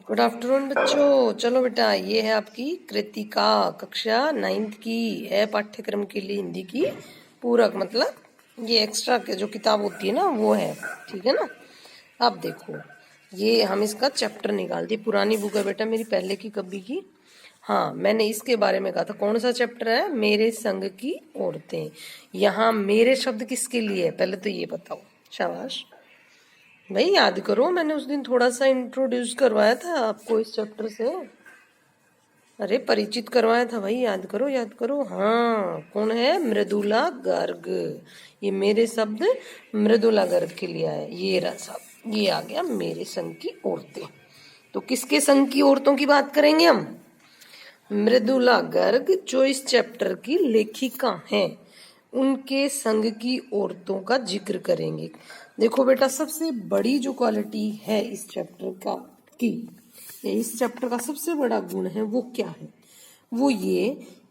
Good afternoon बच्चों। चलो बेटा, ये है आपकी कृतिका, कक्षा 9th की है, पाठ्यक्रम के लिए हिंदी की पूरक, मतलब ये एक्स्ट्रा के जो किताब होती है ना वो है, ठीक है ना। अब देखो, ये हम इसका चैप्टर निकाल दिए। पुरानी बुक है बेटा मेरी, पहले की कभी की। हाँ, मैंने इसके बारे में कहा था। कौन सा चैप्टर है? मेरे संग की औरतें। यहाँ मेरे शब्द किसके लिए है पहले तो ये बताओ। शाबाश भाई, याद करो, मैंने उस दिन थोड़ा सा इंट्रोड्यूस करवाया था आपको इस चैप्टर से। अरे परिचित करवाया था भाई, याद करो याद करो। हाँ, कौन है? मृदुला गर्ग। ये मेरे शब्द मृदुला गर्ग के लिए आया। ये रहा साहब, ये आ गया मेरे संग की औरतें। तो किसके संग की औरतों की बात करेंगे हम? मृदुला गर्ग, जो इस चैप्टर की लेखिका हैं, उनके संग की औरतों का जिक्र करेंगे। देखो बेटा, सबसे बड़ी जो क्वालिटी है इस चैप्टर का की इस चैप्टर का सबसे बड़ा गुण है वो क्या है? वो ये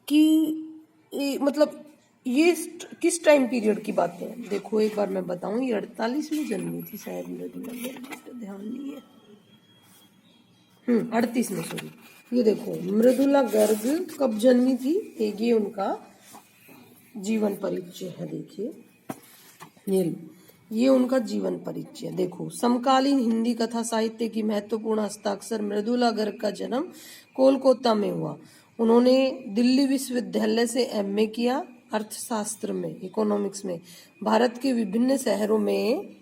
कि मतलब ये किस टाइम पीरियड की बातें हैं। देखो एक बार मैं बताऊं, ये 48 में जन्मी थी शायद मृदुला गर्ग, ध्यान नहीं है। 38 में, सॉरी। ये देखो, मृदुला गर्ग कब जन्मी थी, ये उनका जीवन परिचय है। देखिए, ये उनका जीवन परिचय। देखो, समकालीन हिंदी कथा साहित्य की महत्वपूर्ण हस्ताक्षर मृदुला गर्ग का जन्म कोलकाता में हुआ। उन्होंने दिल्ली विश्वविद्यालय से एमए किया अर्थशास्त्र में, इकोनॉमिक्स में। भारत के विभिन्न शहरों में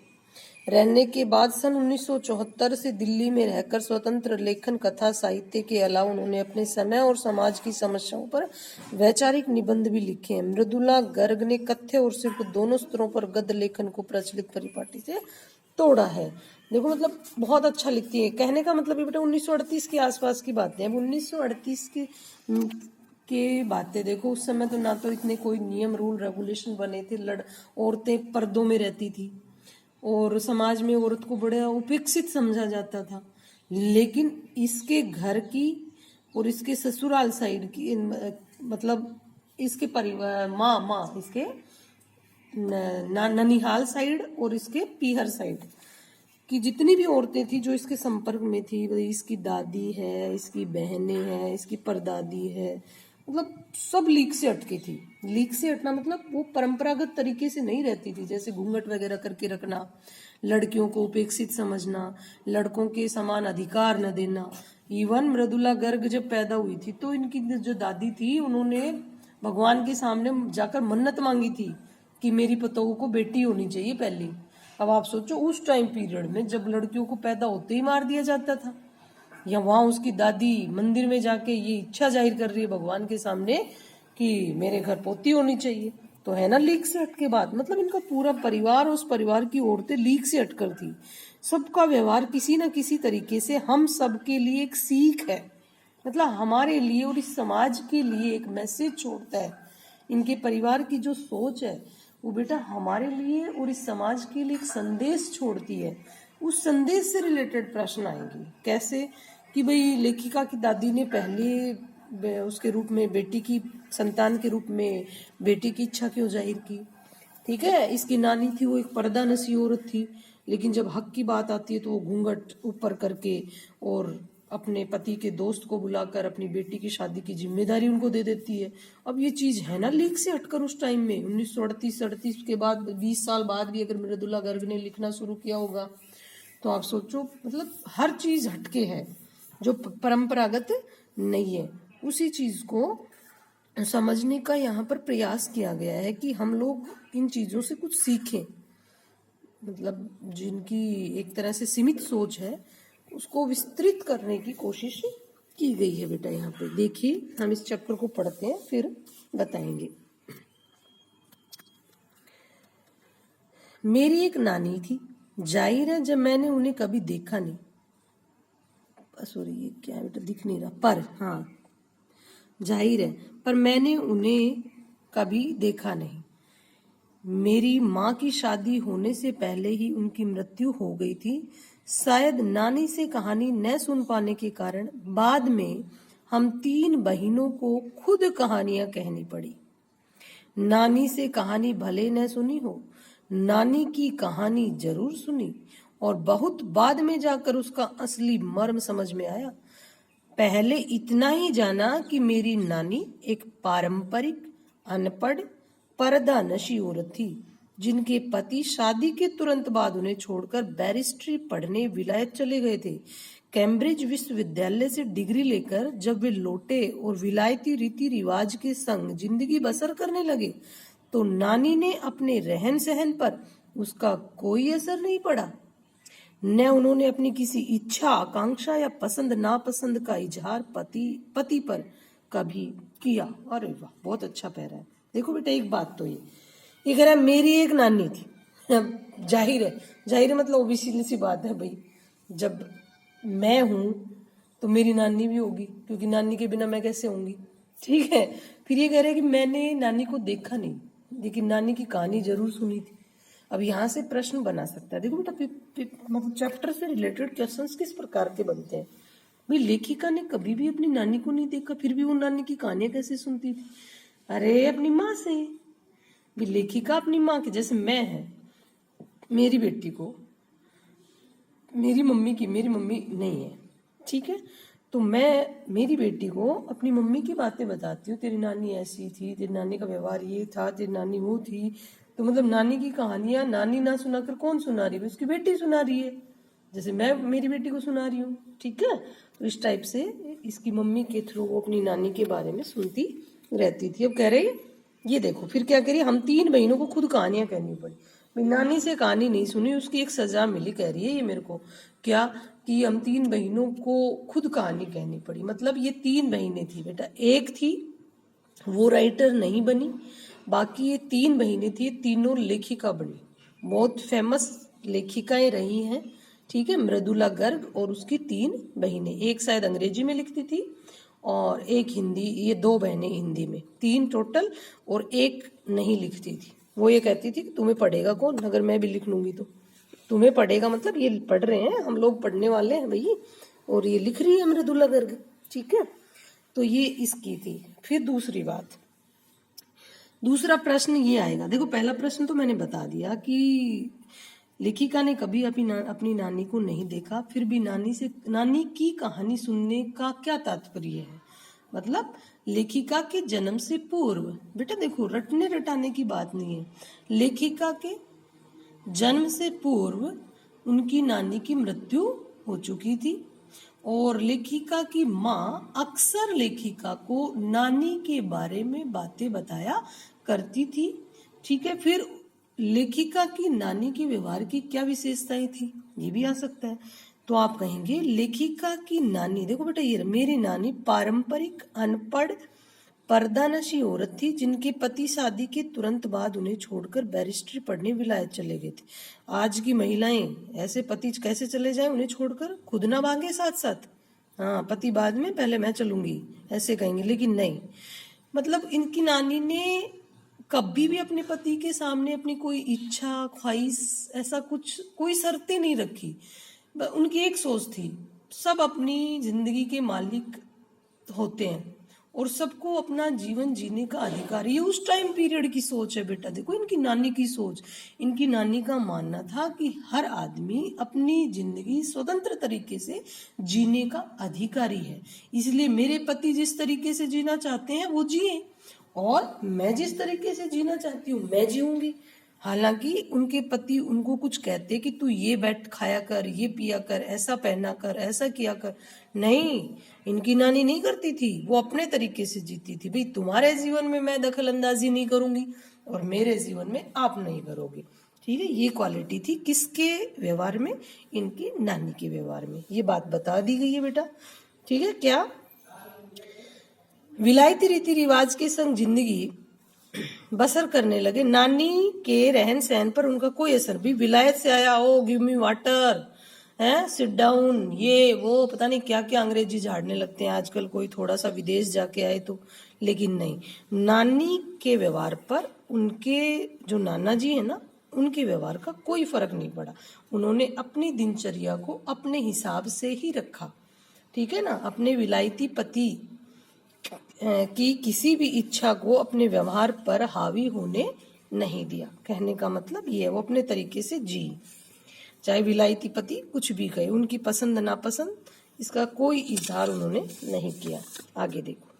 रहने के बाद सन 1974 से दिल्ली में रहकर स्वतंत्र लेखन, कथा साहित्य के अलावा उन्होंने अपने समय और समाज की समस्याओं पर वैचारिक निबंध भी लिखे हैं। मृदुला गर्ग ने कथ्य और शिल्प दोनों स्तरों पर गद्य लेखन को प्रचलित परिपाटी से तोड़ा है। देखो, मतलब बहुत अच्छा लिखती है। कहने का मतलब ये बेटा 1938 के आसपास की बातें हैं। अब 1938 के बातें देखो, उस समय तो ना तो इतने कोई नियम रूल रेगुलेशन बने थे। औरतें पर्दों में रहती थी और समाज में औरत को बड़ा उपेक्षित समझा जाता था। लेकिन इसके घर की और इसके ससुराल साइड की, मतलब इसके परिवार माँ माँ इसके ननिहाल साइड और इसके पीहर साइड की जितनी भी औरतें थी जो इसके संपर्क में थी, इसकी दादी है, इसकी बहनें हैं, इसकी परदादी है, मतलब सब लीक से हटके थी। लीक से हटना मतलब वो परंपरागत तरीके से नहीं रहती थी, जैसे घूंघट वगैरह करके रखना, लड़कियों को उपेक्षित समझना, लड़कों के समान अधिकार न देना। इवन मृदुला गर्ग जब पैदा हुई थी तो इनकी जो दादी थी, उन्होंने भगवान के सामने जाकर मन्नत मांगी थी कि मेरी पतोह को बेटी होनी चाहिए पहली। अब आप सोचो, उस टाइम पीरियड में जब लड़कियों को पैदा होते ही मार दिया जाता था, या वहां उसकी दादी मंदिर में जाके ये इच्छा जाहिर कर रही है भगवान के सामने कि मेरे घर पोती होनी चाहिए, तो है ना लीक से हट के बात। मतलब इनका पूरा परिवार, उस परिवार की औरतें लीक से हटकर थी। सबका व्यवहार किसी न किसी तरीके से हम सबके लिए एक सीख है, मतलब हमारे लिए और इस समाज के लिए एक मैसेज छोड़ता है। इनके परिवार की जो सोच है वो बेटा हमारे लिए और इस समाज के लिए एक संदेश छोड़ती है। उस संदेश से रिलेटेड प्रश्न आएंगे। कैसे? कि भाई लेखिका की दादी ने पहले उसके रूप में बेटी की संतान के रूप में बेटी की इच्छा क्यों जाहिर की? ठीक है, इसकी नानी थी वो एक पर्दा नसी औरत थी, लेकिन जब हक की बात आती है तो वो घूंघट ऊपर करके और अपने पति के दोस्त को बुलाकर अपनी बेटी की शादी की जिम्मेदारी उनको दे देती है। अब ये चीज है ना लीक से हटकर उस टाइम में 1938 के बाद 20 साल बाद भी अगर मृदुला गर्ग ने लिखना शुरू किया होगा तो आप सोचो, मतलब हर चीज हटके है जो परंपरागत नहीं है। उसी चीज को समझने का यहाँ पर प्रयास किया गया है कि हम लोग इन चीजों से कुछ सीखें। मतलब जिनकी एक तरह से सीमित सोच है उसको विस्तृत करने की कोशिश की गई है बेटा। यहाँ पे देखिए, हम इस चैप्टर को पढ़ते हैं फिर बताएंगे। मेरी एक नानी थी, जाहिर है जब मैंने उन्हें कभी देखा नहीं, सॉरी ये क्या है बेटा, दिख नहीं रहा, पर हाँ जाहिर है, पर मैंने उन्हें कभी देखा नहीं। मेरी माँ की शादी होने से पहले ही उनकी मृत्यु हो गई थी। शायद नानी से कहानी न सुन पाने के कारण बाद में हम 3 बहनों को खुद कहानियां कहनी पड़ी। नानी से कहानी भले न सुनी हो, नानी की कहानी जरूर सुनी और बहुत बाद में जाकर उसका असली मर्म समझ में आया। पहले इतना ही जाना कि मेरी नानी एक पारंपरिक अनपढ़ पर्दानशी औरत थी, जिनके पति शादी के तुरंत बाद उन्हें छोड़कर बैरिस्ट्री पढ़ने विलायत चले गए थे। कैम्ब्रिज विश्वविद्यालय से डिग्री लेकर जब वे लौटे और विलायती रीति रिवाज के संग जिंदगी बसर करने लगे, तो नानी ने अपने रहन सहन पर उसका कोई असर नहीं पड़ा। न उन्होंने अपनी किसी इच्छा, आकांक्षा या पसंद नापसंद का इजहार पति पर कभी किया। अरे वाह, बहुत अच्छा पैरा है। देखो बेटा, एक बात तो ये कह रहा है मेरी एक नानी थी। जाहिर है मतलब ओबीसी सी बात है भाई, जब मैं हूं तो मेरी नानी भी होगी, क्योंकि नानी के बिना मैं कैसे होंगी। ठीक है, फिर ये कह रहे हैं कि मैंने नानी को देखा नहीं, लेकिन नानी की कहानी जरूर सुनी थी। अब यहाँ से प्रश्न बना सकता है। देखो बेटा, मतलब चैप्टर से रिलेटेड क्वेश्चंस किस प्रकार के बनते हैं। भाई, लेखिका ने कभी भी अपनी नानी को नहीं देखा, फिर भी वो नानी की कहानियां कैसे सुनती थी? अरे अपनी माँ से। भी लेखिका अपनी माँ के जैसे मैं है, मेरी बेटी को मेरी मम्मी नहीं है, ठीक है, तो मैं मेरी बेटी को अपनी मम्मी की बातें बताती हूँ। तेरी नानी ऐसी थी, तेरी नानी का व्यवहार ये था, तेरी नानी वो थी। तो मतलब नानी की कहानियां नानी ना सुनाकर कौन सुना रही है? उसकी बेटी सुना रही है, जैसे मैं मेरी बेटी को सुना रही हूँ। ठीक है, तो इस टाइप से इसकी मम्मी के थ्रू वो अपनी नानी के बारे में सुनती रहती थी। अब कह रही ये देखो, फिर क्या करिए, हम 3 बहनों को खुद कहानियां कहनी पड़ी। नानी से कहानी नहीं सुनी, उसकी एक सजा मिली। कह रही है ये मेरे को क्या, कि हम 3 बहनों को खुद कहानी कहनी पड़ी। मतलब ये 3 बहनें थी बेटा, एक थी वो राइटर नहीं बनी, बाकी ये 3 बहनें थी, तीनों लेखिका बनी, बहुत फेमस लेखिकाएं रही हैं। ठीक है, मृदुला गर्ग और उसकी 3 बहनें, एक शायद अंग्रेजी में लिखती थी और एक हिंदी, ये 2 बहनें हिंदी में, 3 टोटल, और एक नहीं लिखती थी। वो ये कहती थी कि तुम्हें पढ़ेगा कौन, अगर मैं भी लिख लूंगी तो तुम्हें पढ़ेगा। मतलब ये पढ़ रहे हैं, हम लोग पढ़ने वाले हैं भाई, और ये लिख रही है मृदुला गर्ग। ठीक है, तो ये इसकी थी। फिर दूसरी बात, दूसरा प्रश्न ये आएगा। देखो, पहला प्रश्न तो मैंने बता दिया कि लेखिका ने कभी अपनी नानी को नहीं देखा, फिर भी नानी की कहानी सुनने का क्या तात्पर्य है? मतलब लेखिका के जन्म से पूर्व, बेटा देखो रटने रटाने की बात नहीं है, लेखिका के जन्म से पूर्व उनकी नानी की मृत्यु हो चुकी थी, और लेखिका की माँ अक्सर लेखिका को नानी के बारे में बातें बताया करती थी। ठीक है, फिर लेखिका की नानी के व्यवहार की क्या विशेषताएं थी, ये भी आ सकता है। तो आप कहेंगे लेखिका की नानी, देखो बेटा ये मेरी नानी पारंपरिक अनपढ़ पर्दानशी औरत थी, जिनके पति शादी के तुरंत बाद उन्हें छोड़कर बैरिस्ट्री पढ़ने विलायत चले गए थे। आज की महिलाएं ऐसे पति कैसे चले जाएं उन्हें छोड़कर, खुद ना भागे साथ साथ, हाँ पति बाद में, पहले मैं चलूंगी, ऐसे कहेंगे। लेकिन नहीं, मतलब इनकी नानी ने कभी भी अपने पति के सामने अपनी कोई इच्छा, ख्वाहिश, ऐसा कुछ कोई शर्तें नहीं रखी। उनकी एक सोच थी, सब अपनी जिंदगी के मालिक होते हैं और सबको अपना जीवन जीने का अधिकार, ये उस टाइम पीरियड की सोच है बेटा। देखो इनकी नानी की सोच, इनकी नानी का मानना था कि हर आदमी अपनी जिंदगी स्वतंत्र तरीके से जीने का अधिकारी है, इसलिए मेरे पति जिस तरीके से जीना चाहते हैं वो जिए, और मैं जिस तरीके से जीना चाहती हूँ मैं जीऊंगी। हालांकि उनके पति उनको कुछ कहते कि तू ये बैठ खाया कर, ये पिया कर, ऐसा पहना कर, ऐसा किया कर, नहीं, इनकी नानी नहीं करती थी, वो अपने तरीके से जीती थी। भाई तुम्हारे जीवन में मैं दखल अंदाजी नहीं करूंगी और मेरे जीवन में आप नहीं करोगे। ठीक है, ये क्वालिटी थी किसके व्यवहार में, इनकी नानी के व्यवहार में, ये बात बता दी गई है बेटा। ठीक है, क्या विलायती रीति रिवाज के संग जिंदगी बसर करने लगे, नानी के रहन सहन पर उनका कोई असर भी, विलायत से आया, ओ गिव मी वाटर, है सिट डाउन, ये वो पता नहीं क्या क्या अंग्रेजी झाड़ने लगते हैं आजकल, कोई थोड़ा सा विदेश जाके आए तो। लेकिन नहीं, नानी के व्यवहार पर उनके जो नाना जी है ना, उनके व्यवहार का कोई फर्क नहीं पड़ा। उन्होंने अपनी दिनचर्या को अपने हिसाब से ही रखा। ठीक है ना, अपने विलायती पति की किसी भी इच्छा को अपने व्यवहार पर हावी होने नहीं दिया। कहने का मतलब ये है, वो अपने तरीके से जी। चाहे विलायती पति कुछ भी कहे, उनकी पसंद नापसंद इसका कोई इजहार उन्होंने नहीं किया। आगे देखो,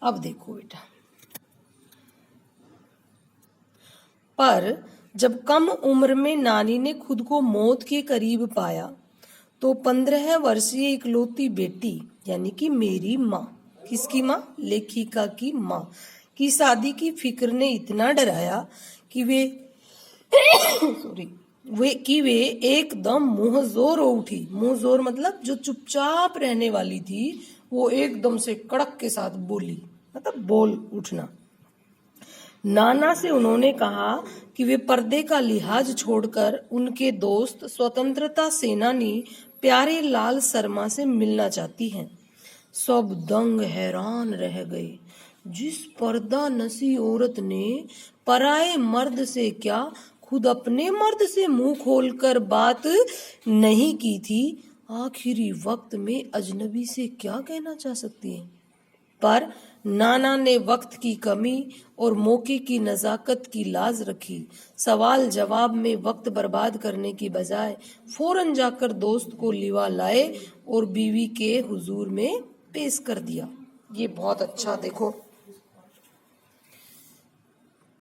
अब देखो बेटा, पर जब कम उम्र में नानी ने खुद को मौत के करीब पाया तो 15 वर्षीय इकलौती बेटी यानी कि मेरी माँ, किसकी माँ, लेखिका की माँ की शादी की फिक्र ने इतना डराया कि वे वे एकदम मुंहजोर हो उठी। मुंहजोर मतलब जो चुपचाप रहने वाली थी वो एकदम से कड़क के साथ बोली, मतलब बोल उठना। नाना से उन्होंने कहा कि वे पर्दे का लिहाज छोड़कर उनके दोस्त स्वतंत्रता सेनानी प्यारे लाल शर्मा से मिलना चाहती हैं। सब दंग हैरान रह गए। जिस पर्दा नसी औरत ने पराए मर्द से क्या खुद अपने मर्द से मुंह खोलकर बात नहीं की थी, आखिरी वक्त में अजनबी से क्या कहना चाह सकती है। पर नाना ने वक्त की कमी और मौके की नजाकत की लाज रखी। सवाल जवाब में वक्त बर्बाद करने की बजाय फौरन जाकर दोस्त को लिवा लाए और बीवी के हुजूर में पेश कर दिया। ये बहुत अच्छा देखो